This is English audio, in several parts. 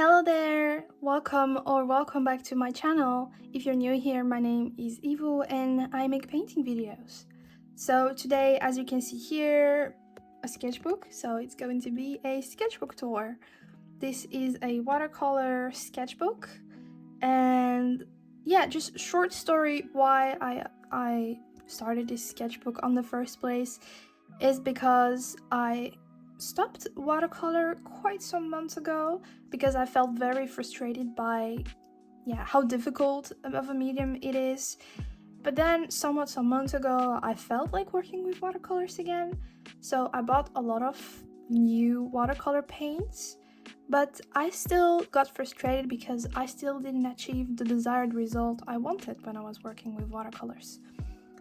Hello there! Welcome back to my channel. If you're new here, my name is Ivo and I make painting videos. So today, as you can see here, a sketchbook. So it's going to be a sketchbook tour. This is a watercolor sketchbook, and yeah, just short story why I started this sketchbook on the first place is because I stopped watercolor quite some months ago because I felt very frustrated by how difficult of a medium it is. But then some months ago I felt like working with watercolors again, so I bought a lot of new watercolor paints, but I still got frustrated because I still didn't achieve the desired result I wanted when I was working with watercolors.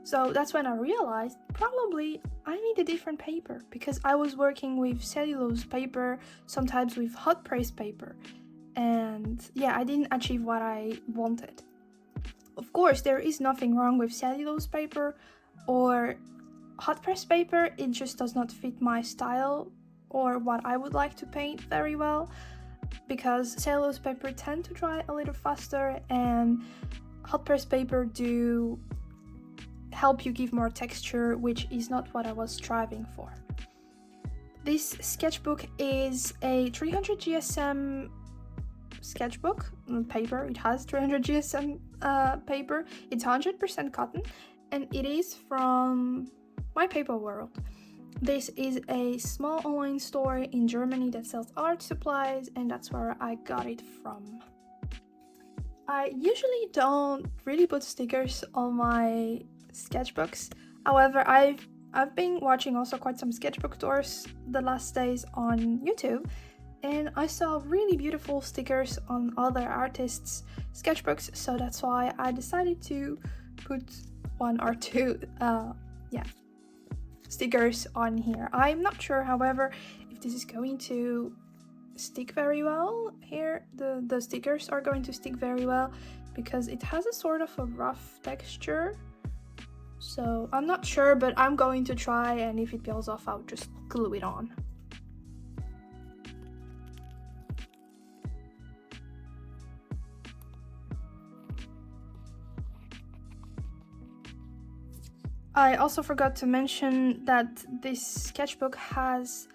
So that's when I realized probably I need a different paper, because I was working with cellulose paper, sometimes with hot press paper, and yeah, I didn't achieve what I wanted. Of course, there is nothing wrong with cellulose paper or hot press paper, it just does not fit my style or what I would like to paint very well, because cellulose paper tend to dry a little faster and hot press paper do help you give more texture, which is not what I was striving for. This sketchbook is a 300 GSM sketchbook paper. It has 300 GSM paper. It's 100% cotton, and it is from My Paper World. This is a small online store in Germany that sells art supplies, and that's where I got it from. I usually don't really put stickers on my sketchbooks. However, I've been watching also quite some sketchbook tours the last days on YouTube, and I saw really beautiful stickers on other artists' sketchbooks, so that's why I decided to put one or two stickers on here. I'm not sure, however, if this is going to stick very well here. The stickers are going to stick very well because it has a sort of a rough texture, so I'm not sure, but I'm going to try, and if it peels off I'll just glue it on. I also forgot to mention that this sketchbook has,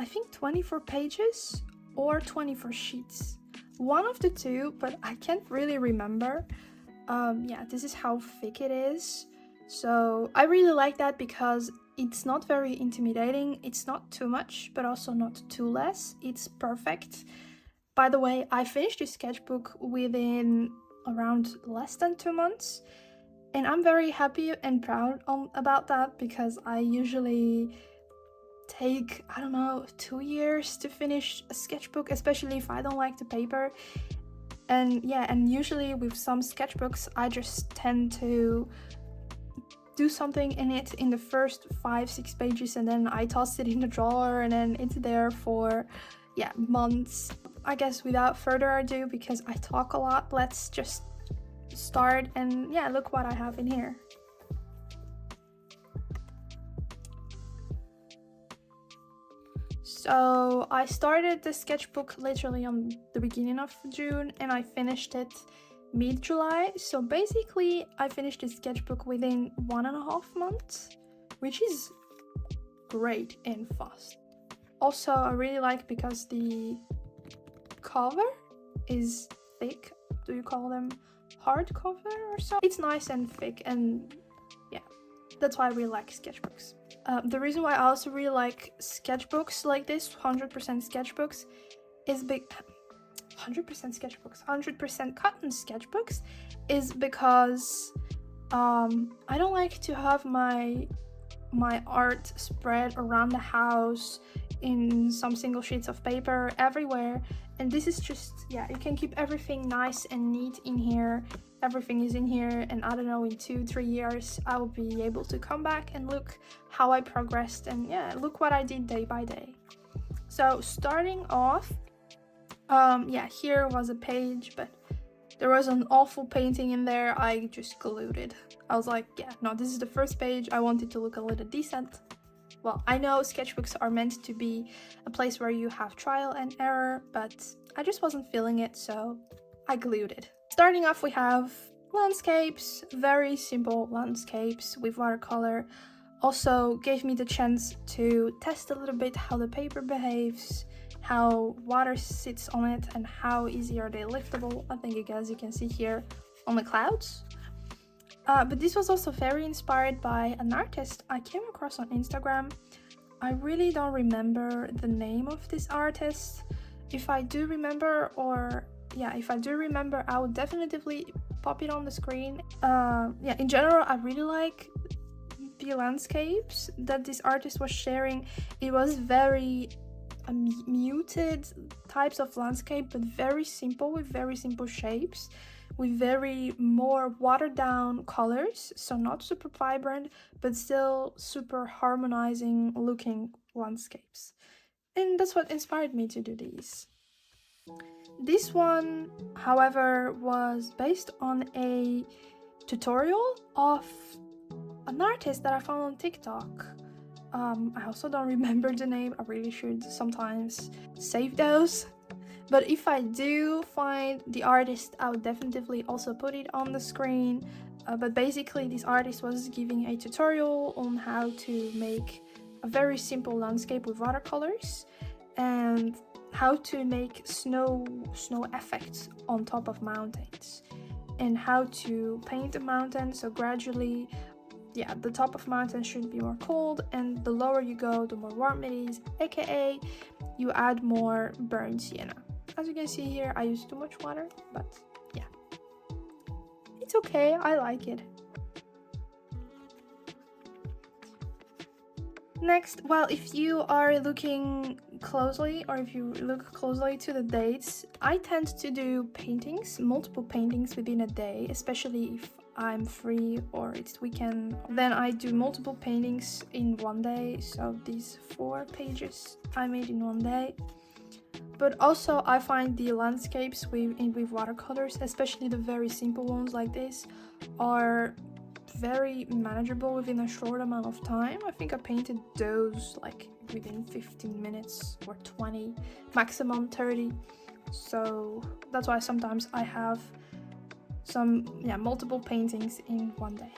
I think, 24 pages or 24 sheets. One of the two, but I can't really remember. This is how thick it is. So I really like that because it's not very intimidating. It's not too much, but also not too less. It's perfect. By the way, I finished this sketchbook within around less than 2 months. And I'm very happy and proud about that, because I usually take, 2 years to finish a sketchbook, especially if I don't like the paper. And usually with some sketchbooks I just tend to do something in it in the first 5-6 pages, and then I toss it in the drawer, and then it's there for months. I guess without further ado, because I talk a lot, let's just start, and look what I have in here. So I started the sketchbook literally on the beginning of June, and I finished it mid-July. So basically I finished the sketchbook within 1.5 months, which is great and fast. Also, I really like because the cover is thick. Do you call them hardcover or so? It's nice and thick, and that's why I really like sketchbooks. The reason why I also really like sketchbooks like this, 100% sketchbooks, is 100% cotton sketchbooks, is because I don't like to have my art spread around the house in some single sheets of paper everywhere, and this is just you can keep everything nice and neat in here. Everything is in here, and I don't know, in 2-3 years I will be able to come back and look how I progressed, and look what I did day by day. So starting off, here was a page, but there was an awful painting in there. I just glued it. I was like, no, this is the first page. I want it to look a little decent. well, I know sketchbooks are meant to be a place where you have trial and error, but I just wasn't feeling it, so I glued it. Starting off, we have landscapes, very simple landscapes with watercolor. Also gave me the chance to test a little bit how the paper behaves, how water sits on it, and how easy are they liftable. I think, as you can see here, on the clouds. But this was also very inspired by an artist I came across on Instagram. I really don't remember the name of this artist. If I do remember, I would definitely pop it on the screen. In general, I really like the landscapes that this artist was sharing. It was very muted types of landscape, but very simple, with very simple shapes, with very more watered down colors, so not super vibrant, but still super harmonizing looking landscapes. And that's what inspired me to do these. This one, however, was based on a tutorial of an artist that I found on TikTok. I also don't remember the name. I really should sometimes save those. But if I do find the artist, I would definitely also put it on the screen. But basically, this artist was giving a tutorial on how to make a very simple landscape with watercolors and how to make snow effects on top of mountains, and how to paint the mountain. So gradually, the top of mountain should be more cold, and the lower you go, the more warm it is, aka you add more burnt sienna. As you can see here, I use too much water, but yeah, it's okay, I like it. Next, well, if you are looking closely, or if you look closely to the dates, I tend to do paintings, multiple paintings within a day, especially if I'm free or it's weekend. Then I do multiple paintings in one day, so these 4 pages I made in one day. But also I find the landscapes with watercolors, especially the very simple ones like this, are very manageable within a short amount of time. I think I painted those like within 15 minutes or 20, maximum 30. So that's why sometimes I have multiple paintings in one day.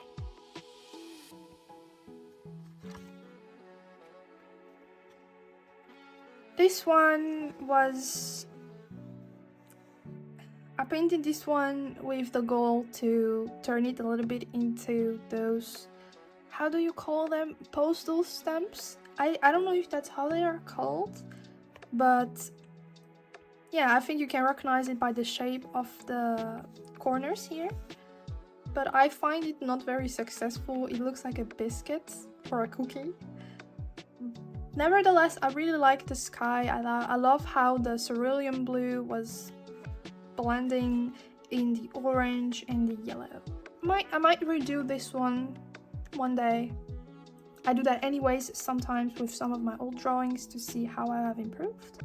This one was, I painted this one with the goal to turn it a little bit into those, how do you call them, postal stamps? I don't know if that's how they are called, but yeah, I think you can recognize it by the shape of the corners here. But I find it not very successful. It looks like a biscuit or a cookie. Nevertheless, I really like the sky. I love how the cerulean blue was blending in the orange and the yellow. I might redo this one day. I do that anyways sometimes with some of my old drawings to see how I have improved.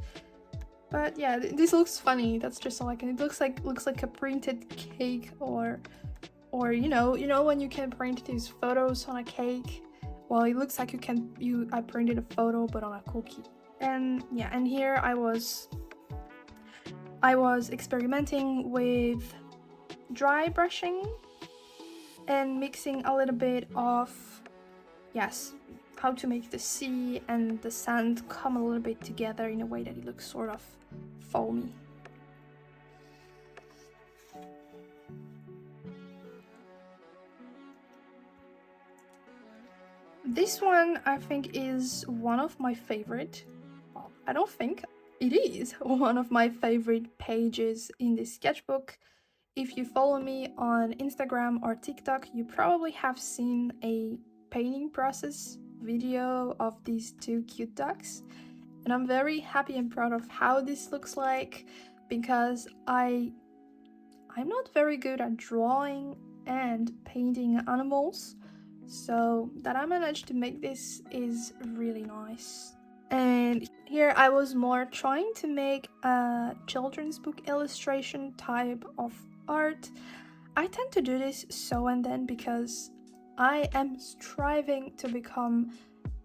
But yeah, this looks funny. That's just like, it looks like a printed cake, or you know when you can print these photos on a cake. Well, it looks like I printed a photo but on a cookie. And yeah, and here I was experimenting with dry brushing and mixing a little bit of, yes, how to make the sea and the sand come a little bit together in a way that it looks sort of foamy. This one I think is one of my favorite, well, I don't think, it is one of my favorite pages in this sketchbook. If you follow me on Instagram or TikTok, you probably have seen a painting process video of these 2 cute ducks. And I'm very happy and proud of how this looks like, because I'm not very good at drawing and painting animals. So that I managed to make this is really nice. And here I was more trying to make a children's book illustration type of art. I tend to do this so and then because I am striving to become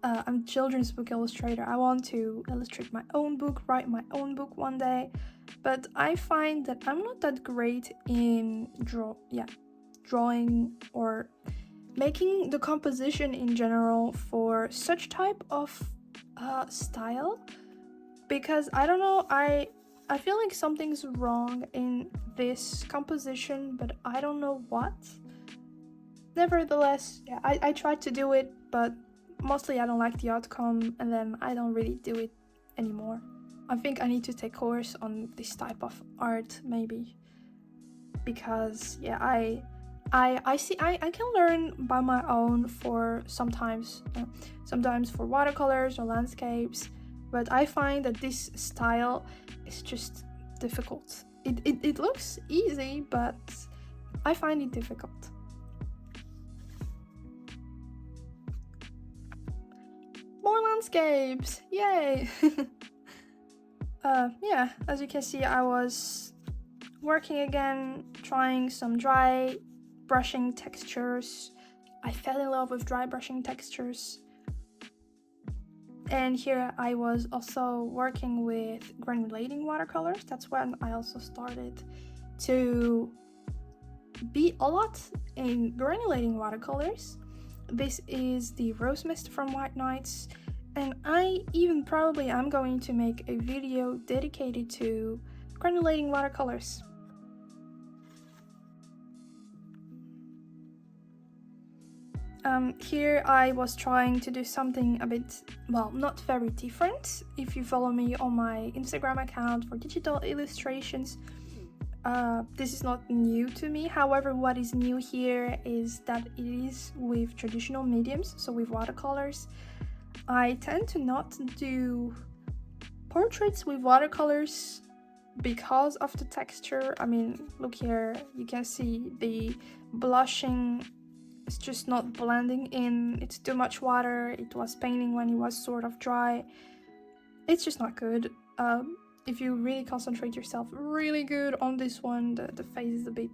I'm a children's book illustrator. I want to illustrate my own book, write my own book one day, but I find that I'm not that great in drawing or making the composition in general for such type of style, because I don't know, I feel like something's wrong in this composition, but I don't know what. Nevertheless, yeah, I tried to do it, but mostly I don't like the outcome, and then I don't really do it anymore. I think I need to take course on this type of art, maybe, because yeah, I see I can learn by my own for sometimes for watercolors or landscapes, but I find that this style is just difficult. It looks easy, but I find it difficult. More landscapes, yay! Yeah, as you can see, I was working again, trying some dry brushing textures. I fell in love with dry brushing textures. And here I was also working with granulating watercolors. That's when I also started to be a lot in granulating watercolors. This is the Rose Mist from White Nights, and I even probably am going to make a video dedicated to granulating watercolors. Here I was trying to do something a bit, well, not very different. If you follow me on my Instagram account for digital illustrations, this is not new to me. However, what is new here is that it is with traditional mediums, so with watercolors. I tend to not do portraits with watercolors because of the texture. I mean, look here, you can see the blushing. It's just not blending in, it's too much water. It was painting when it was sort of dry. It's just not good. If you really concentrate yourself really good on this one, the face is a bit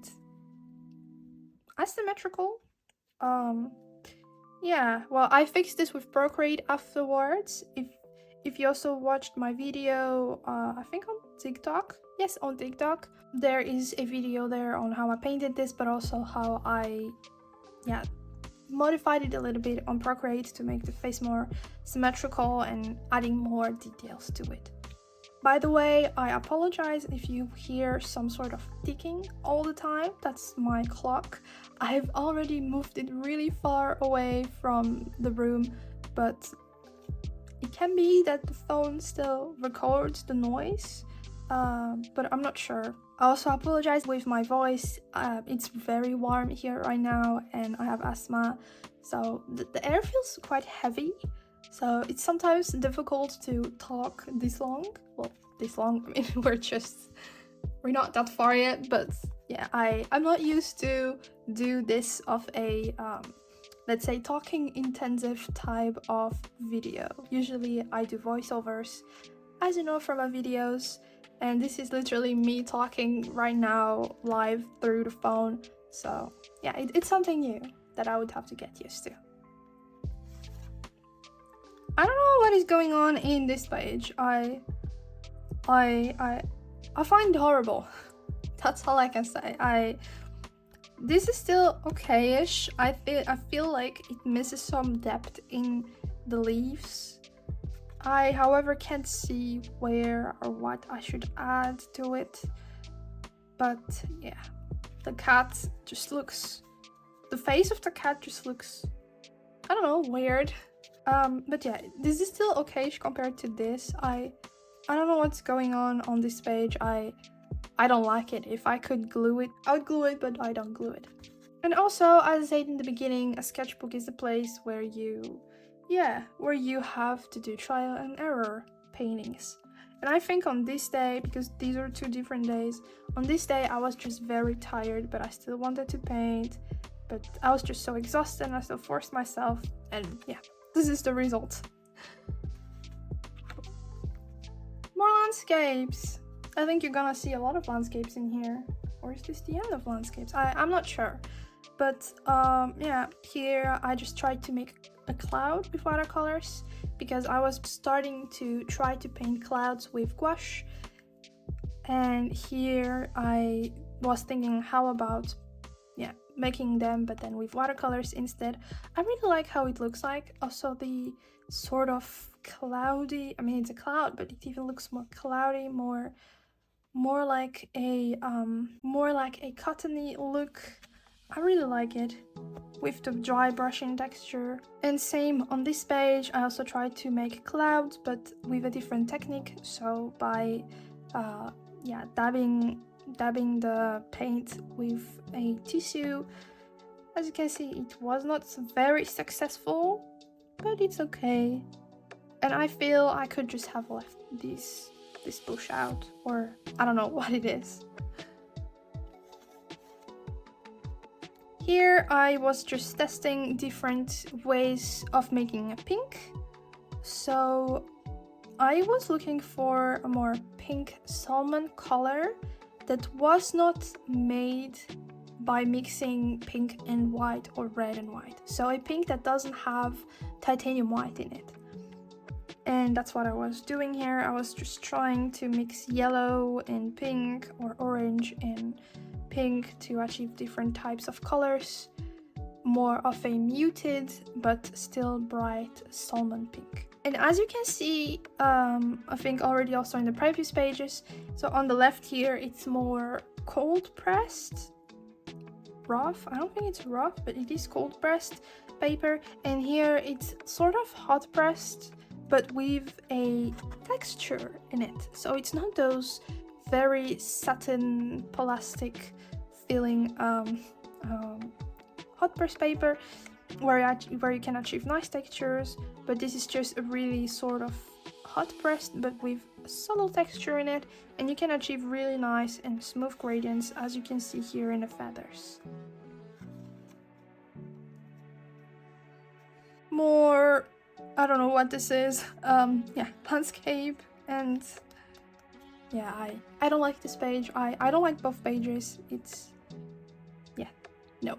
asymmetrical. Yeah, well, I fixed this with Procreate afterwards. If you also watched my video, I think on TikTok, yes, on TikTok, there is a video there on how I painted this, but also how I modified it a little bit on Procreate to make the face more symmetrical and adding more details to it. By the way, I apologize if you hear some sort of ticking all the time. That's my clock. I've already moved it really far away from the room, but it can be that the phone still records the noise, but I'm not sure. I also apologize with my voice. It's very warm here right now and I have asthma, so the air feels quite heavy, so it's sometimes difficult to talk this long. Well, this long, I mean, we're not that far yet, but yeah, I'm not used to do this of a let's say talking intensive type of video. Usually I do voiceovers, as you know from my videos, and this is literally me talking right now live through the phone. So yeah, it's something new that I would have to get used to. I don't know what is going on in this page. I find it horrible. That's all I can say. This is still okay-ish. I feel like it misses some depth in the leaves. I, however, can't see where or what I should add to it. But yeah, the cat just looks... The face of the cat just looks, I don't know, weird. But yeah, this is still okay-ish compared to this. I don't know what's going on this page. I don't like it. If I could glue it, I would glue it, but I don't glue it. And also, as I said in the beginning, a sketchbook is a place where you have to do trial and error paintings. And I think on this day, because these are 2 different days, on this day I was just very tired, but I still wanted to paint. But I was just so exhausted and I still forced myself, and yeah, this is the result. More landscapes. I think you're gonna see a lot of landscapes in here. Or is this the end of landscapes? I'm not sure. But yeah, here I just tried to make a cloud with watercolors because I was starting to try to paint clouds with gouache. And here I was thinking, how about making them but then with watercolors instead. I really like how it looks like. Also the sort of cloudy, I mean it's a cloud, but it even looks more cloudy, more like a cottony look. I really like it with the dry brushing texture. And same on this page, I also tried to make clouds but with a different technique, so by dabbing the paint with a tissue. As you can see, it was not very successful, but it's okay. And I feel I could just have left this bush out, or I don't know what it is. Here I was just testing different ways of making a pink. So I was looking for a more pink salmon color that was not made by mixing pink and white or red and white. So a pink that doesn't have titanium white in it. And that's what I was doing here. I was just trying to mix yellow and pink, or orange and pink, to achieve different types of colors. More of a muted but still bright salmon pink. And as you can see, I think already also in the previous pages, so on the left here it's more cold pressed, rough, I don't think it's rough, but it is cold pressed paper, and here it's sort of hot pressed but with a texture in it. So it's not those very satin plastic feeling hot press paper where you can achieve nice textures, but this is just a really sort of hot pressed but with a subtle texture in it, and you can achieve really nice and smooth gradients, as you can see here in the feathers. More, I don't know what this is, landscape, and yeah, I don't like this page. I don't like both pages. It's, yeah, no.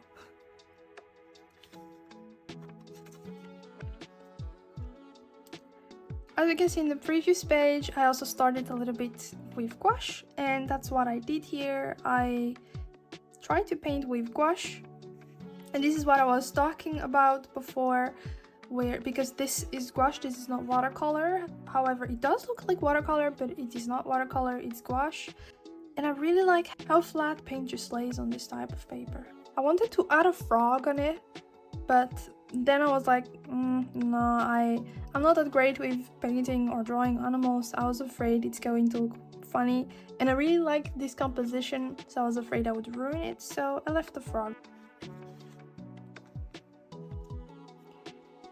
As you can see in the previous page, I also started a little bit with gouache, and that's what I did here. I tried to paint with gouache, and this is what I was talking about before, because this is gouache, this is not watercolor. However, it does look like watercolor, but it is not watercolor, it's gouache. And I really like how flat paint just lays on this type of paper. I wanted to add a frog on it, but then I was like, no, I'm not that great with painting or drawing animals. I was afraid it's going to look funny, and I really like this composition, so I was afraid I would ruin it, so I left the frog.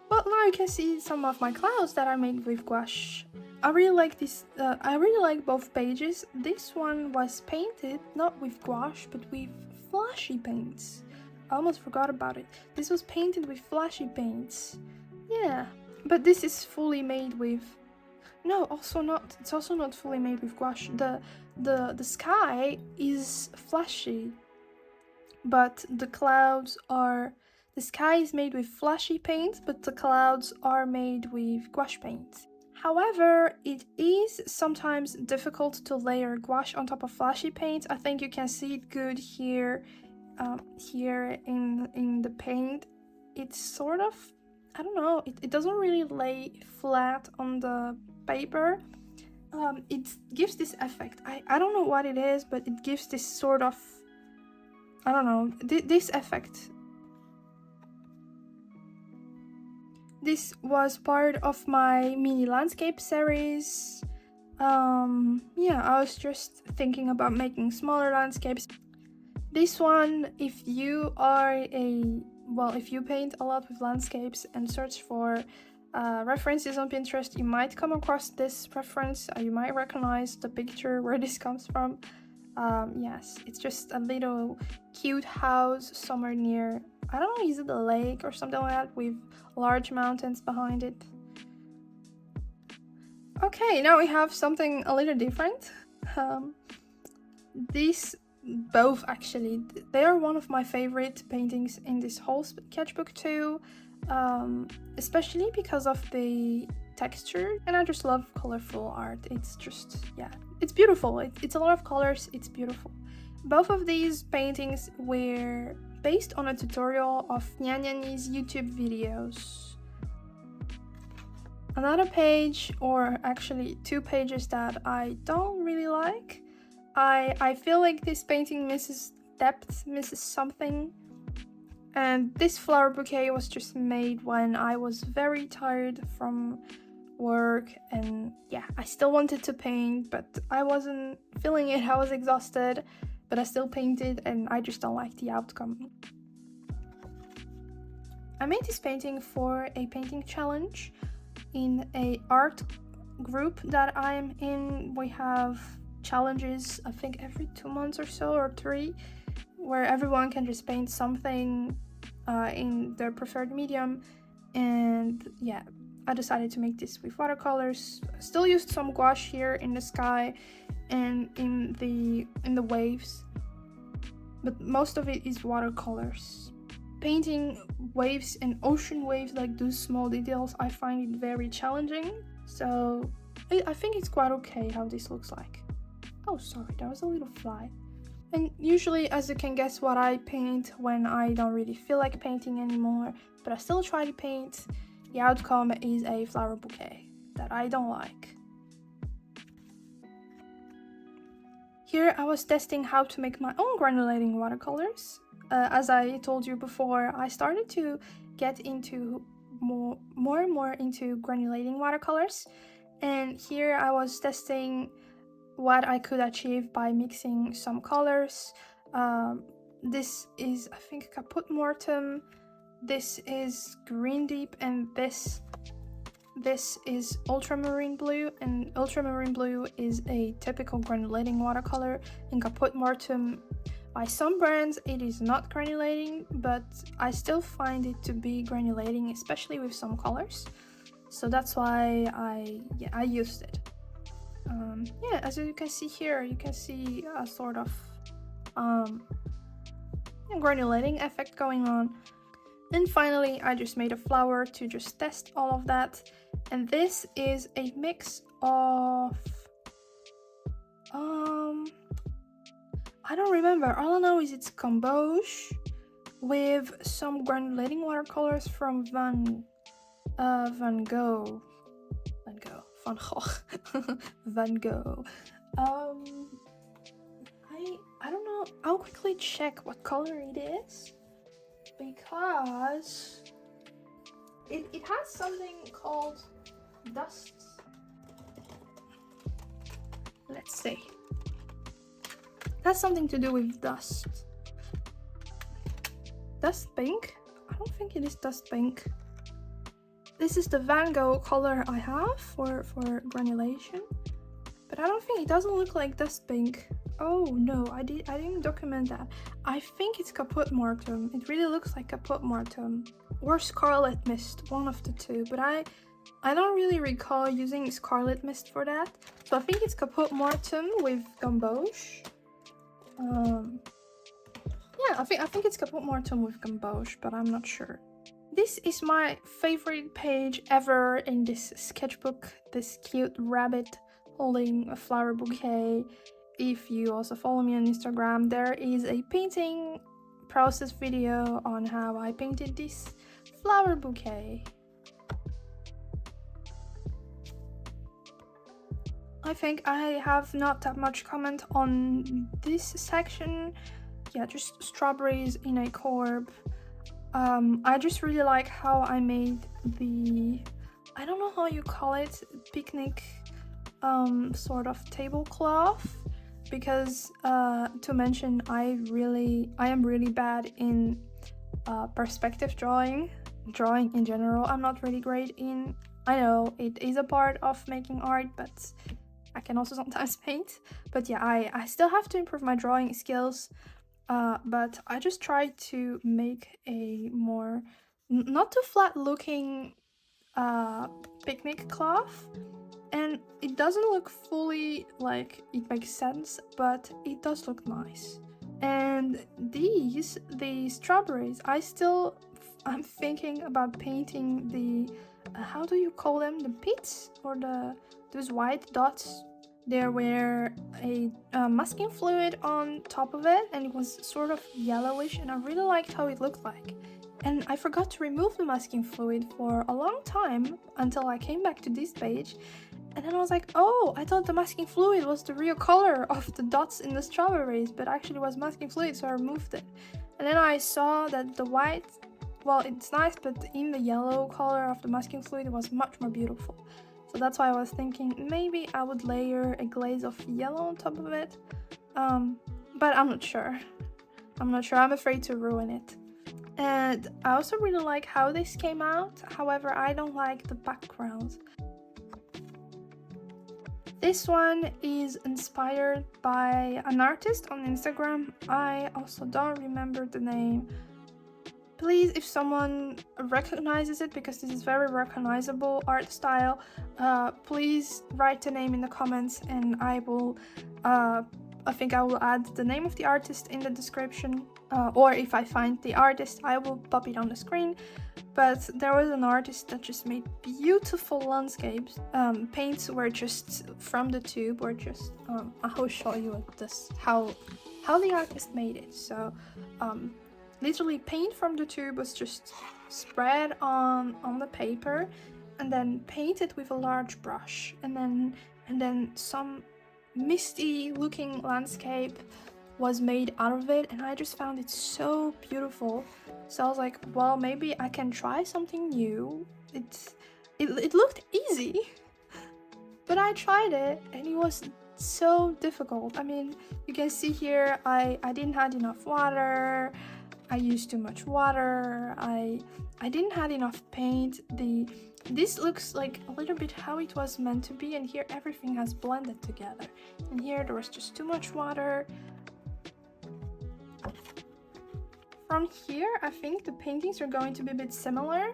But now you can see some of my clouds that I made with gouache. I really like this, I really like both pages. This one was painted not with gouache but with flashy paints. I almost forgot about it. This was painted with flashy paints. Yeah, but this is fully made with... No, also not. It's also not fully made with gouache. The sky is flashy, but the clouds are... The sky is made with flashy paint, but the clouds are made with gouache paint. However, it is sometimes difficult to layer gouache on top of flashy paint. I think you can see it good here. Here in the paint, it's sort of, I don't know, it doesn't really lay flat on the paper. It gives this effect. I don't know what it is, but it gives this sort of, I don't know, this effect. This was part of my mini landscape series. Yeah, I was just thinking about making smaller landscapes. This one, if you paint a lot with landscapes and search for references on Pinterest, you might come across this reference. You might recognize the picture where this comes from. Yes, it's just a little cute house somewhere near, I don't know, is it a lake or something like that, with large mountains behind it. Okay, now we have something a little different. This both actually. They are one of my favorite paintings in this whole sketchbook too, especially because of the texture, and I just love colorful art. It's just, yeah, it's beautiful. It's a lot of colors, it's beautiful. Both of these paintings were based on a tutorial of Nyanyani's YouTube videos. Another page, or actually 2 pages, that I don't really like. I feel like this painting misses depth, misses something. And this flower bouquet was just made when I was very tired from work, and yeah, I still wanted to paint, but I wasn't feeling it. I was exhausted, but I still painted, and I just don't like the outcome. I made this painting for a painting challenge in a art group that I'm in. We have challenges, I think every 2 months or so, or 3, where everyone can just paint something in their preferred medium. And yeah, I decided to make this with watercolors. Still used some gouache here in the sky and in the waves, but most of it is watercolors. Painting waves and ocean waves, like those small details, I find it very challenging. So I think it's quite okay how this looks like. Oh, sorry, that was a little fly. And usually, as you can guess, what I paint when I don't really feel like painting anymore, but I still try to paint, the outcome is a flower bouquet that I don't like. Here I was testing how to make my own granulating watercolors. As I told you before, I started to get into more and more into granulating watercolors, and here I was testing what I could achieve by mixing some colors. This is, I think, Caput Mortem, this is Green Deep, and this is Ultramarine Blue, and Ultramarine Blue is a typical granulating watercolor. In Caput Mortem, by some brands it is not granulating, but I still find it to be granulating, especially with some colors. So that's why I used it. Yeah, as you can see here, you can see a sort of granulating effect going on. And finally, I just made a flower to just test all of that. And this is a mix of I don't remember. All I know is it's Camboge with some granulating watercolors from Van Gogh. Van Gogh. I don't know. I'll quickly check what color it is, because it has something called dust. Let's see. It has something to do with dust. Dust pink? I don't think it is dust pink. This is the Van Gogh color I have for granulation, but I don't think, it doesn't look like dust pink. Oh no, I didn't document that. I think it's Caput Mortem. It really looks like Caput Mortem or Scarlet Mist, one of the two, but I don't really recall using Scarlet Mist for that. So I think it's Caput Mortem with Gamboge. Yeah, I think it's Caput Mortem with Gamboge, but I'm not sure. This is my favorite page ever in this sketchbook. This cute rabbit holding a flower bouquet. If you also follow me on Instagram, there is a painting process video on how I painted this flower bouquet. I think I have not that much comment on this section. Yeah, just strawberries in a corb. I just really like how I made the, I don't know how you call it, picnic sort of tablecloth, because to mention, I am really bad in perspective drawing in general. I'm not really great in, I know it is a part of making art, but I can also sometimes paint. But yeah, I still have to improve my drawing skills. But I just tried to make a more, not too flat looking picnic cloth, and it doesn't look fully like it makes sense, but it does look nice. And the strawberries, I'm thinking about painting the how do you call them, the pits, or those white dots. There were a masking fluid on top of it, and it was sort of yellowish, and I really liked how it looked like. And I forgot to remove the masking fluid for a long time until I came back to this page, and then I was like, oh, I thought the masking fluid was the real color of the dots in the strawberries, but actually it was masking fluid, so I removed it. And then I saw that the white, well, it's nice, but in the yellow color of the masking fluid, it was much more beautiful. So that's why I was thinking maybe I would layer a glaze of yellow on top of it. But I'm not sure. I'm afraid to ruin it. And I also really like how this came out. However, I don't like the background. This one is inspired by an artist on Instagram. I also don't remember the name. Please, if someone recognizes it, because this is very recognizable art style, please write the name in the comments, and I will I think I will add the name of the artist in the description, or if I find the artist, I will pop it on the screen. But there was an artist that just made beautiful landscapes. Paints were just from the tube, or just I will show you this how the artist made it. So literally paint from the tube was just spread on the paper, and then painted with a large brush, and then some misty looking landscape was made out of it, and I just found it so beautiful. So I was like, well, maybe I can try something new. It looked easy, but I tried it and it was so difficult. I mean, you can see here I didn't have enough water. I used too much water. I didn't have enough paint. This looks like a little bit how it was meant to be, and here everything has blended together. And here there was just too much water. From here, I think the paintings are going to be a bit similar.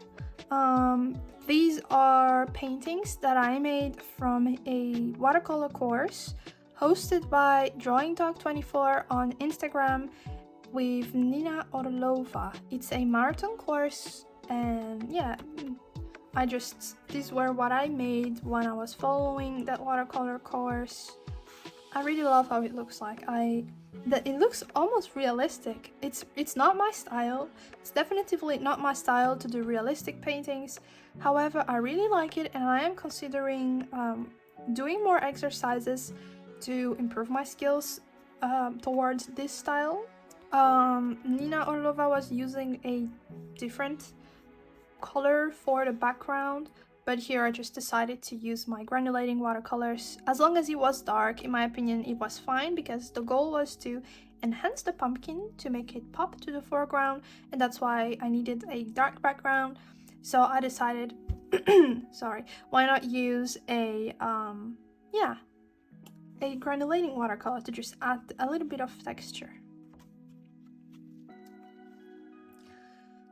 These are paintings that I made from a watercolor course hosted by Drawing Dog 24 on Instagram with Nina Orlova. It's a marathon course, and yeah, these were what I made when I was following that watercolor course. I really love how it looks like. It looks almost realistic. It's not my style. It's definitely not my style to do realistic paintings. However, I really like it, and I am considering doing more exercises to improve my skills towards this style. Nina Orlova was using a different color for the background, but here I just decided to use my granulating watercolors. As long as it was dark, in my opinion, it was fine, because the goal was to enhance the pumpkin to make it pop to the foreground, and that's why I needed a dark background. So I decided, sorry, why not use a granulating watercolor to just add a little bit of texture.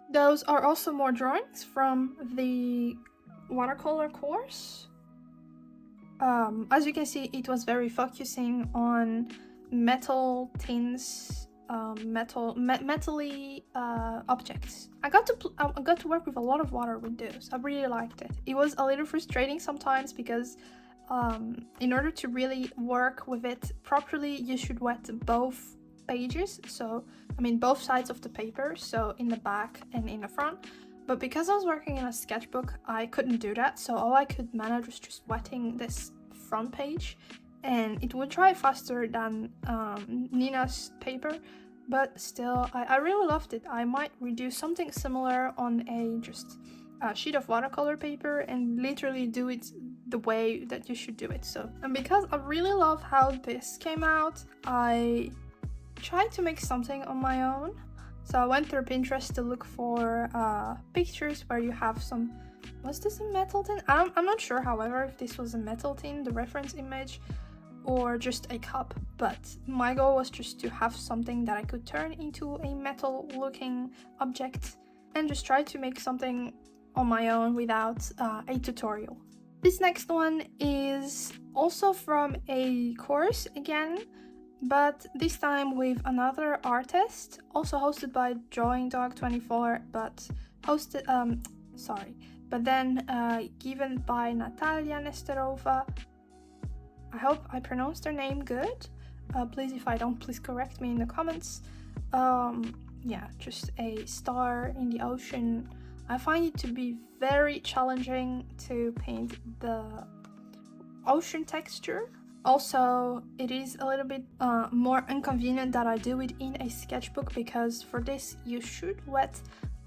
Those are also more drawings from the watercolor course. As you can see, it was very focusing on metal tins, metally objects. I got to work with a lot of water with those. I really liked it. It was a little frustrating sometimes, because in order to really work with it properly, you should wet both pages, so I mean both sides of the paper, so in the back and in the front. But because I was working in a sketchbook, I couldn't do that, so all I could manage was just wetting this front page, and it would dry faster than Nina's paper, but still I really loved it. I might redo something similar on a sheet of watercolor paper and literally do it the way that you should do it. So, and because I really love how this came out, I tried to make something on my own. So I went through Pinterest to look for pictures where you have some, was this a metal tin? I'm not sure, however, if this was a metal tin, the reference image, or just a cup, but my goal was just to have something that I could turn into a metal looking object, and just try to make something on my own without a tutorial. This next one is also from a course again. but this time with another artist, also hosted by Drawing Dog 24, but hosted but then given by Natalia Nesterova. I hope I pronounced her name good. Please, if I don't, please correct me in the comments. Yeah, just a star in the ocean. I find it to be very challenging to paint the ocean texture. Also, it is a little bit more inconvenient that I do it in a sketchbook, because for this you should wet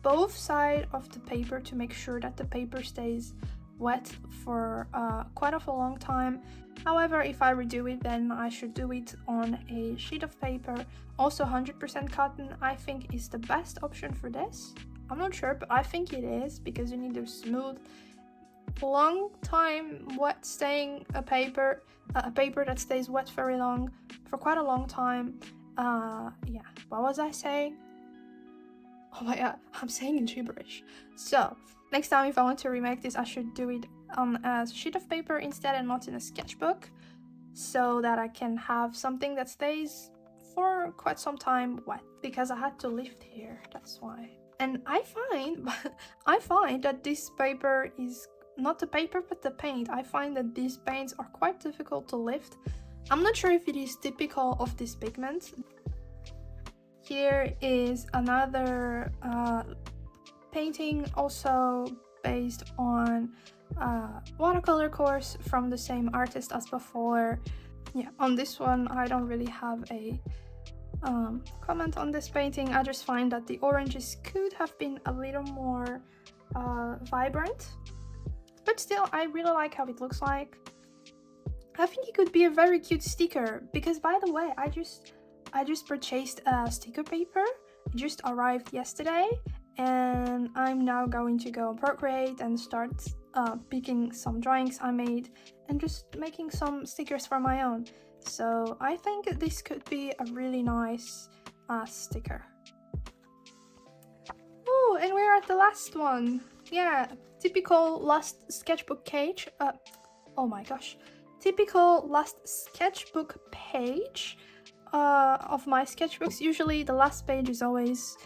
both sides of the paper to make sure that the paper stays wet for quite a long time. However, if I redo it, then I should do it on a sheet of paper. Also 100% cotton, I think, is the best option for this. I'm not sure, but I think it is, because you need a smooth, long time wet staying a paper that stays wet very long, for quite a long time. Yeah, what was I saying? Oh my god, I'm saying in gibberish. So next time, if I want to remake this, I should do it on a sheet of paper instead and not in a sketchbook, so that I can have something that stays for quite some time wet, because I had to lift here, that's why. And I find that this paper is not the paper but the paint. I find that these paints are quite difficult to lift. I'm not sure if it is typical of this pigment. Here is another painting, also based on watercolor course from the same artist as before. Yeah, on this one I don't really have a comment on this painting. I just find that the oranges could have been a little more vibrant, but still I really like how it looks like. I think it could be a very cute sticker, because by the way, I just purchased a sticker paper. It just arrived yesterday, and I'm now going to go on Procreate and start picking some drawings I made and just making some stickers for my own. So I think this could be a really nice sticker. Oh, and we're at the last one. Yeah, typical last sketchbook page. Oh my gosh. Typical last sketchbook page of my sketchbooks. Usually the last page is always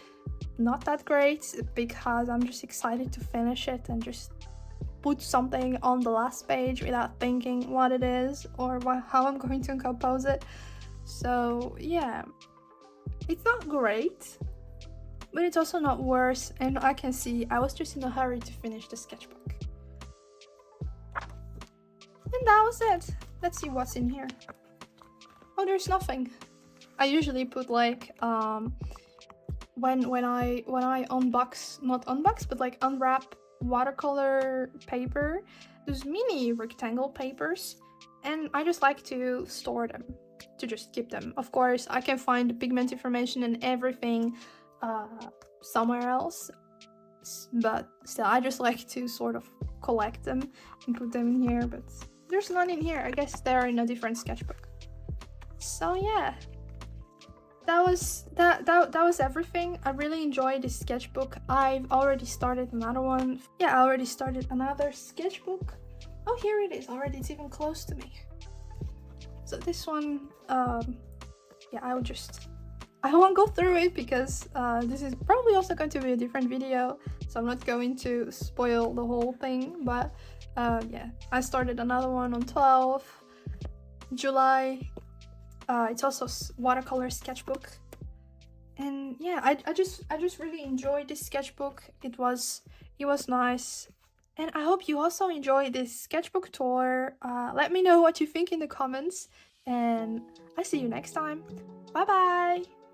not that great, because I'm just excited to finish it and just put something on the last page without thinking what it is or how I'm going to compose it. So yeah, it's not great, but it's also not worse, and I can see I was just in a hurry to finish the sketchbook. And that was it. Let's see what's in here. Oh, there's nothing. I usually put like when I unbox, not unbox, but like unwrap watercolor paper, those mini rectangle papers, and I just like to store them, to just keep them. Of course, I can find the pigment information and everything somewhere else, but still, I just like to sort of collect them and put them in here, but there's none in here. I guess they're in a different sketchbook. So yeah, that was everything. I really enjoyed this sketchbook. I've already started another one. Yeah, I already started another sketchbook. Oh, here it is already. It's even close to me. So this one, yeah, I won't go through it, because this is probably also going to be a different video, so I'm not going to spoil the whole thing. But yeah, I started another one on 12 July. It's also watercolor sketchbook, and yeah, I just really enjoyed this sketchbook. It was nice, and I hope you also enjoy this sketchbook tour. Let me know what you think in the comments, and I see you next time. Bye bye.